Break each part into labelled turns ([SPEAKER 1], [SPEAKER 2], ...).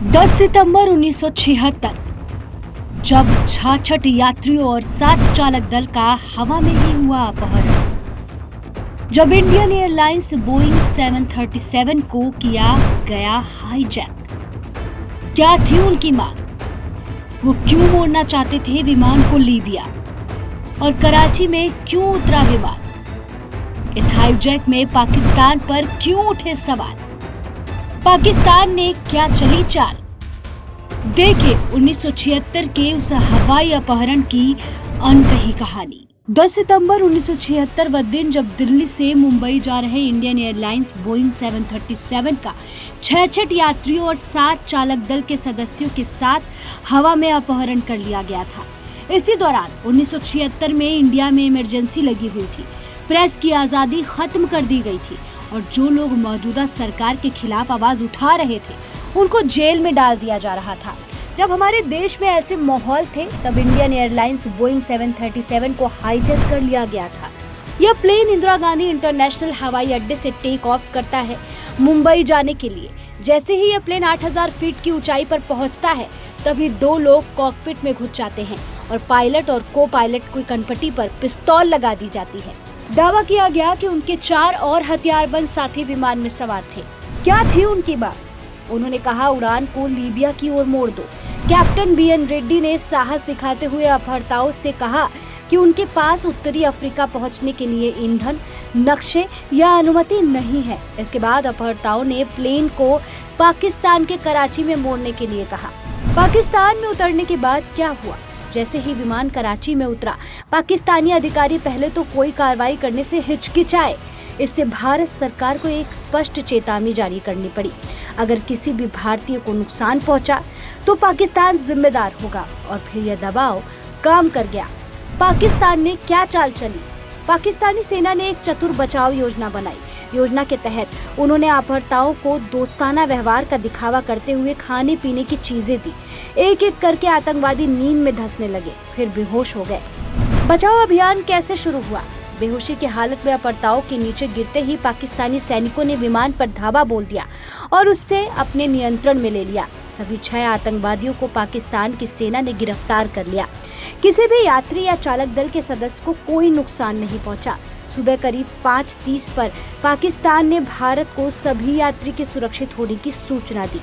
[SPEAKER 1] 10 सितंबर 1976 जब 66 यात्रियों और 7 चालक दल का हवा में ही हुआ अपहरण। जब इंडियन एयरलाइंस बोइंग 737 को किया गया हाईजैक। क्या थी उनकी मांग? वो क्यों मोड़ना चाहते थे विमान को लीबिया? और कराची में क्यों उतरा विमान? इस हाईजैक में पाकिस्तान पर क्यों उठे सवाल? पाकिस्तान ने क्या चली चाल? देखिए 1976 के उस हवाई अपहरण की अनकही कहानी। 10 सितंबर 1976 वह दिन जब दिल्ली से मुंबई जा रहे इंडियन एयरलाइंस बोइंग 737 का 66 यात्रियों और 7 चालक दल के सदस्यों के साथ हवा में अपहरण कर लिया गया था। इसी दौरान 1976 में इंडिया में इमरजेंसी लगी हुई थी। प्रेस की आजादी खत्म कर दी गई थी और जो लोग मौजूदा सरकार के खिलाफ आवाज उठा रहे थे उनको जेल में डाल दिया जा रहा था। जब हमारे देश में ऐसे माहौल थे तब इंडियन एयरलाइंस बोइंग 737 को हाईजैक कर लिया गया था। यह प्लेन इंदिरा गांधी इंटरनेशनल हवाई अड्डे से टेक ऑफ करता है मुंबई जाने के लिए। जैसे ही यह प्लेन 8000 फीट की ऊंचाई पर पहुंचता है तभी 2 लोग कॉकपिट में घुस जाते हैं और पायलट और को पायलट की कनपटी पर पिस्तौल लगा दी जाती है। दावा किया गया कि उनके 4 और हथियारबंद साथी विमान में सवार थे। क्या थी उनकी बात? उन्होंने कहा, उड़ान को लीबिया की ओर मोड़ दो। कैप्टन BN रेड्डी ने साहस दिखाते हुए अपहर्ताओं से कहा कि उनके पास उत्तरी अफ्रीका पहुंचने के लिए ईंधन, नक्शे या अनुमति नहीं है। इसके बाद अपहर्ताओं ने प्लेन को पाकिस्तान के कराची में मोड़ने के लिए कहा। पाकिस्तान में उतरने के बाद क्या हुआ? जैसे ही विमान कराची में उतरा, पाकिस्तानी अधिकारी पहले तो कोई कार्रवाई करने से हिचकिचाए। इससे भारत सरकार को एक स्पष्ट चेतावनी जारी करनी पड़ी। अगर किसी भी भारतीय को नुकसान पहुंचा तो पाकिस्तान जिम्मेदार होगा। और फिर यह दबाव काम कर गया। पाकिस्तान ने क्या चाल चली? पाकिस्तानी सेना ने एक चतुर बचाव योजना बनाई। योजना के तहत उन्होंने अपहर्ताओं को दोस्ताना व्यवहार का दिखावा करते हुए खाने पीने की चीजें दी। एक एक करके आतंकवादी नींद में धंसने लगे, फिर बेहोश हो गए। बचाव अभियान कैसे शुरू हुआ? बेहोशी की हालत में अपहर्ताओं के नीचे गिरते ही पाकिस्तानी सैनिकों ने विमान पर धावा बोल दिया और उससे अपने नियंत्रण में ले लिया। सभी 6 आतंकवादियों को पाकिस्तान की सेना ने गिरफ्तार कर लिया। किसी भी यात्री या चालक दल के सदस्य को कोई नुकसान नहीं पहुंचा। सुबह करीब 5:30 पर पाकिस्तान ने भारत को सभी यात्री के सुरक्षित होने की सूचना दी।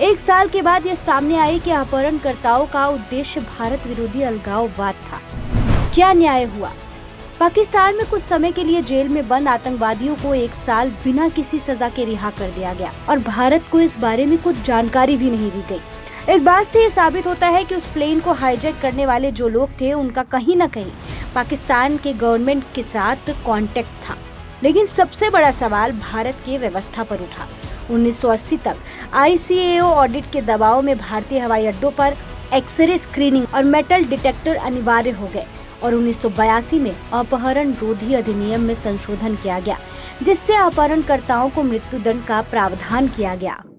[SPEAKER 1] 1 साल के बाद यह सामने आई कि अपहरणकर्ताओं का उद्देश्य भारत विरोधी अलगाववाद था। क्या न्याय हुआ? पाकिस्तान में कुछ समय के लिए जेल में बंद आतंकवादियों को 1 साल बिना किसी सजा के रिहा कर दिया गया और भारत को इस बारे में कुछ जानकारी भी नहीं दी गई। इस बात से ये साबित होता है कि उस प्लेन को हाईजैक करने वाले जो लोग थे उनका कहीं न कहीं पाकिस्तान के गवर्नमेंट के साथ कांटेक्ट था। लेकिन सबसे बड़ा सवाल भारत की व्यवस्था पर उठा। 1980 तक ICAO ऑडिट के दबाव में भारतीय हवाई अड्डों पर एक्सरे स्क्रीनिंग और मेटल डिटेक्टर अनिवार्य हो गए और 1982 में अपहरण रोधी अधिनियम में संशोधन किया गया, जिससे अपहरणकर्ताओं को मृत्युदंड का प्रावधान किया गया।